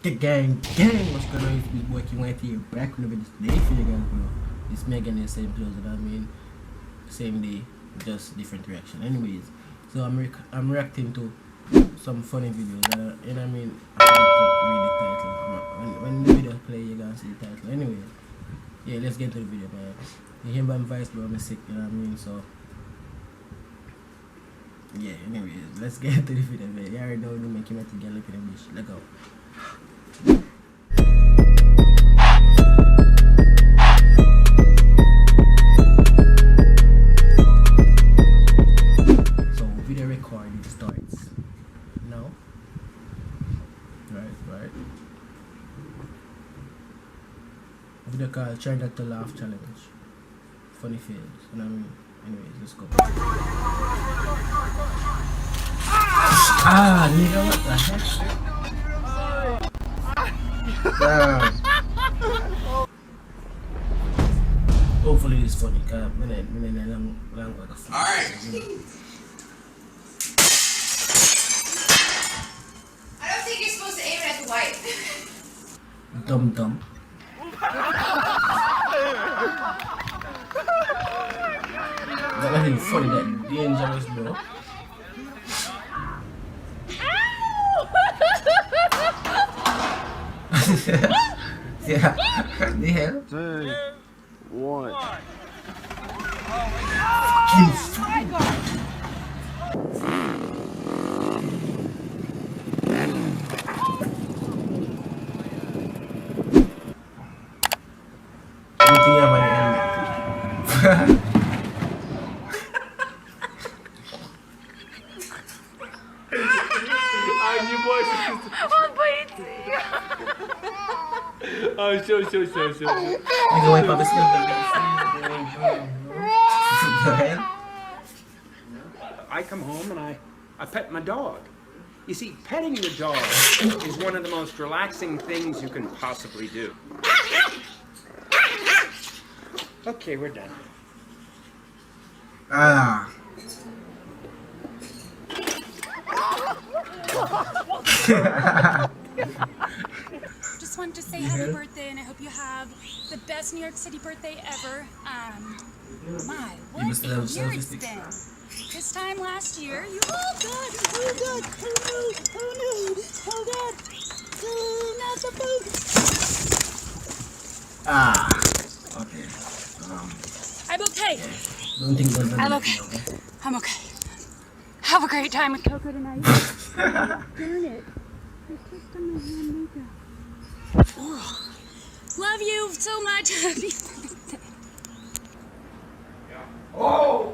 Gang, what's going on? It's Big Boy KINGYT here, back with a video today for you guys, bro. It's Megan the same clothes that I mean, same day, just different reaction. Anyways, so I'm reacting to some funny videos that are, you know what I mean, I forget to read the title. When the video play, you're gonna see the title. Anyway, yeah, let's get to the video, man. You hear my voice, bro, I'm sick, you know what I mean, so yeah, anyways, let's get to the video, man. You already know you make him at the girl look at the bitch. Let's go. So video recording starts now. Right. Video called Try Not to Laugh Challenge. Funny fails, you know what I mean? Anyways, let's go. Nigga, what the heck? Damn. Hopefully it's funny, cause I'm long work of fun. Alright. I don't think you're supposed to aim it at the white. Dumb. That's nothing funny, that dangerous, bro. Yeah, what the hell? 3, 1. Don't think you have any helmet. Oh, show. You go wipe up the skin. I come home and I pet my dog. You see, petting your dog is one of the most relaxing things you can possibly do. Okay, we're done. Just wanted to say happy birthday, and I hope you have the best New York City birthday ever. My, what a year it's been. This time last year, you who knew? Not the boot. Okay. I'm okay. Don't think there's I'm okay. I'm okay. Have a great time with Coco tonight. Darn it. I kissed on my hand makeup. Oh, love you so much. Happy birthday. Oh!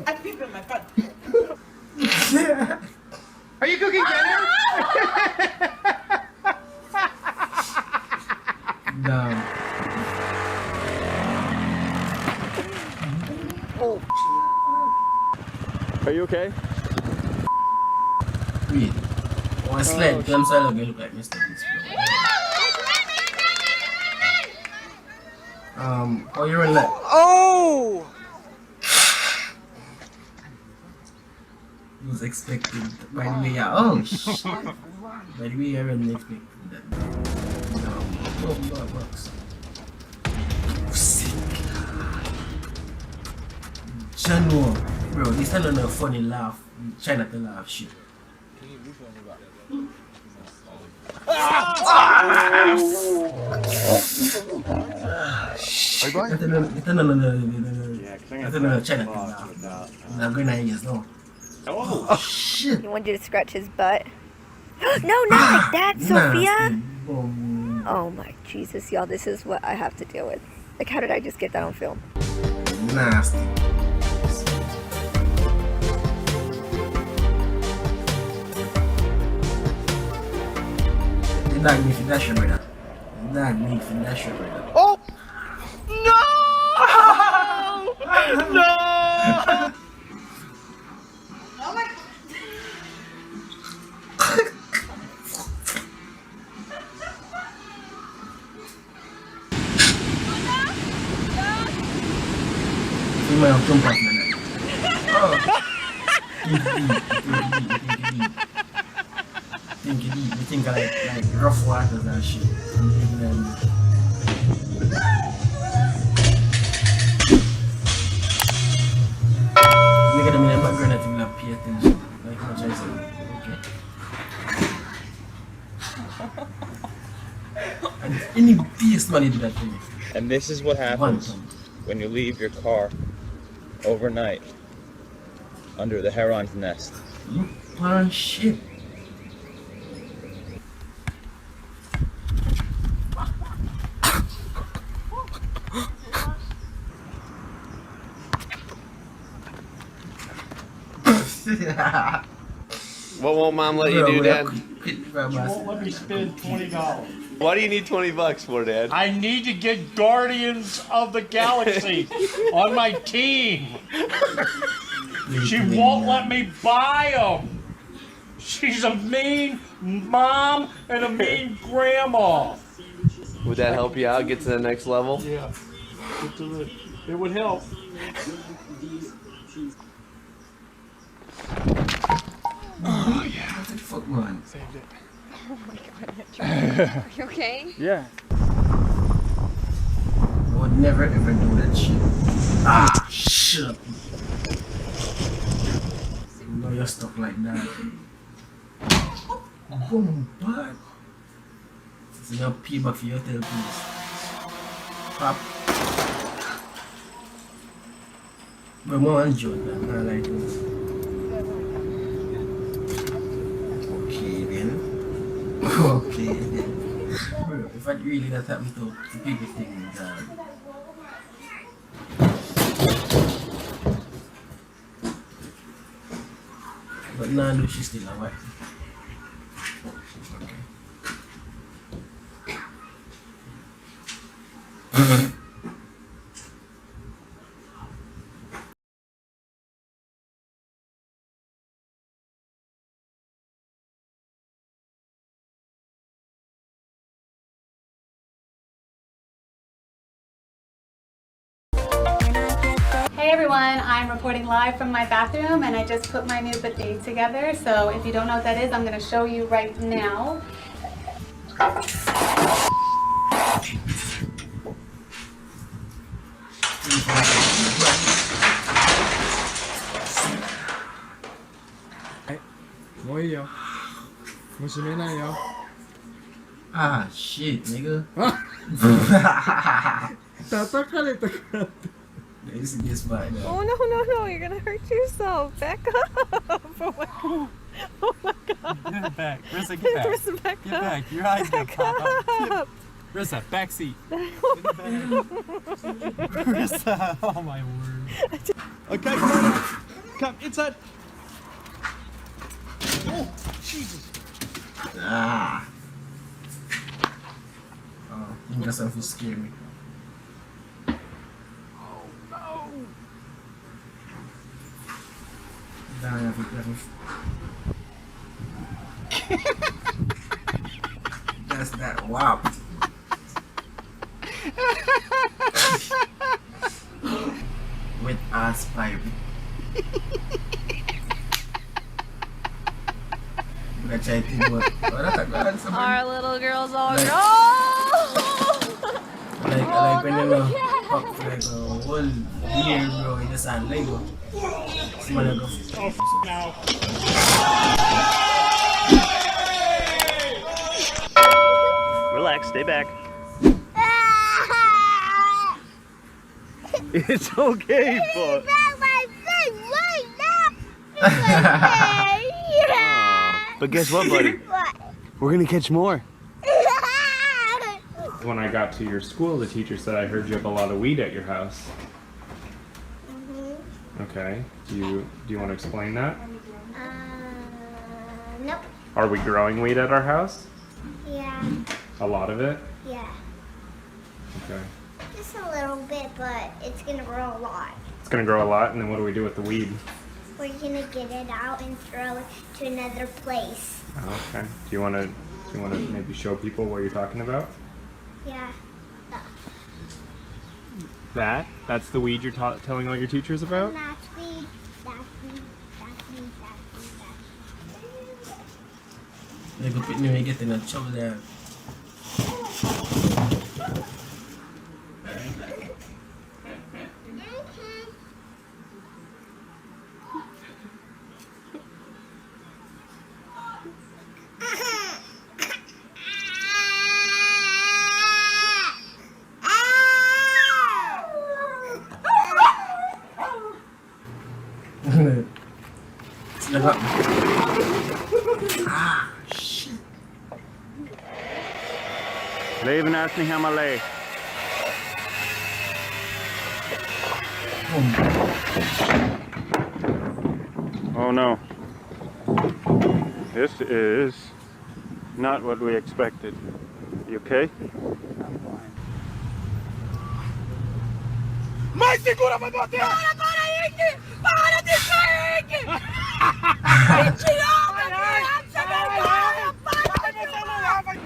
I peed in my butt. Are you cooking dinner? Damn. Are you okay? Wait. One sled. Come side of you look like Mr. Beast, bro. Oh, you're in that. Oh! I was expecting. By the way, yeah. Oh, shit. By the way, I wasn't expecting that. No, box. Sick. Jano. Bro, this is not a funny laugh. Try not to laugh shit. Are you going? Oh shit! You wanted you to scratch his butt? No, not like that, Sophia! Oh my Jesus, y'all, this is what I have to deal with. Like, how did I just get that on film? Nasty. The dog needs to dash your brother. The dog needs to dash your brother. Oh! No! No! Oh my. You might have jumped off like that. Oh. Think it deep. You think of like rough waters and shit. Nigga, them in the background that will have pay attention. Like how much I said. Okay. And any beast money do that to me. And this is what happens when you leave your car overnight under the heron's nest. You plan shit. What won't mom let you do, Dad? She won't let me spend $20. Why do you need 20 bucks for, Dad? I need to get Guardians of the Galaxy on my team. She won't let me buy them. She's a mean mom and a mean grandma. Would that help you out, get to the next level? Yeah, it would help. Oh yeah. What the fuck, man? Saved it. Oh my god, are you okay? Yeah. I would never ever do that shit. Ah, shut up. You know you're stuck like that. Oh, bad. So now pee back for your tail, please. Pop. But more than joke, man. I like this. Okay then. Okay then. Bro, if I really that happened to big things, but now no, she's still alive. Okay. Hey everyone, I'm reporting live from my bathroom and I just put my new bidet together. So if you don't know what that is, I'm going to show you right now. 뭐예요? 무슨이나요? Ah, shit, nigga. This is this part. Oh no, you're gonna hurt yourself. Back up. Oh my god. Oh my god. Get it back. Rissa, get back. Rissa, back Get up. back. Your eyes gonna pop out. Rissa, back seat. Rissa, oh my word. Okay, come on. Come inside. Oh, Jesus. Ah. Oh, you got something scary. Oh no. That's that wop. With ass pipe. I try to think what Our little girl's all Like- no. like when you know fuck for like a whole year, bro, you just had Lego. Somebody go. Now. Relax, stay back. It's okay, but. But guess what, buddy? We're gonna catch more. When I got to your school, the teacher said I heard you have a lot of weed at your house. Okay. Do you want to explain that? Nope. Are we growing weed at our house? Yeah. A lot of it? Yeah. Okay. Just a little bit, but it's gonna grow a lot. It's gonna grow a lot, and then what do we do with the weed? We're gonna get it out and throw it to another place. Oh, okay. Do you want to maybe show people what you're talking about? Yeah. That? That's the weed you're telling all your teachers about? That's weed. That's weed. That's weed. That's weed. They go put me and get in a trouble there. Shit. They even asked me how my leg. Oh no. This is not what we expected. You okay? Mais segura pra bater! Para agora, Henrique! Para de ser, Henrique! Idiota, criança, vergonha! Para de celular, vai!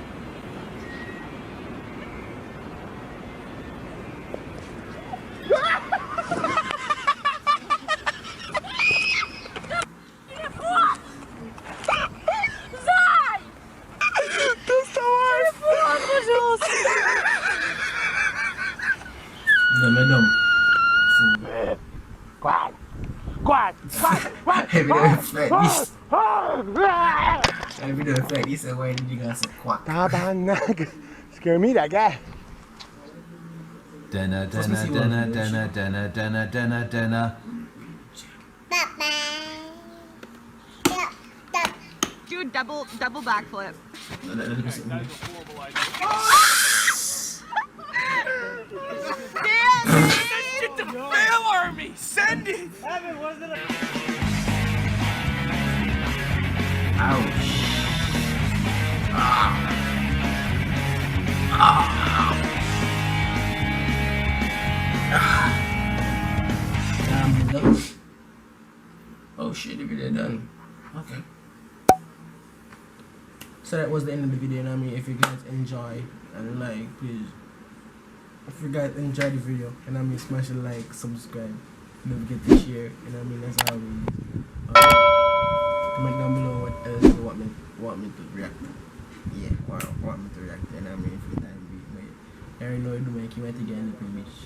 Sai! Das dauert! Não, mas não. Quiet! Quiet! Quiet! Every day reflect this. Every day reflect this, and why did you guys say quack? Scare me, that guy. Dinner, dinner, dinner, dinner, dinner, dinner, dinner, dinner. Do a double backflip. Get the fail army! Send it! Ouch. Oh shit, the video done. Okay. So that was the end of the video, and I mean, if you guys enjoy and like, please, if you guys enjoyed the video, and I mean, smash the like, subscribe, don't forget to share, and I mean, as always, comment down below what else you want me to react. Yeah, want me to react, and I mean, if you time be, I already know you do make KINGYT again, the bitch.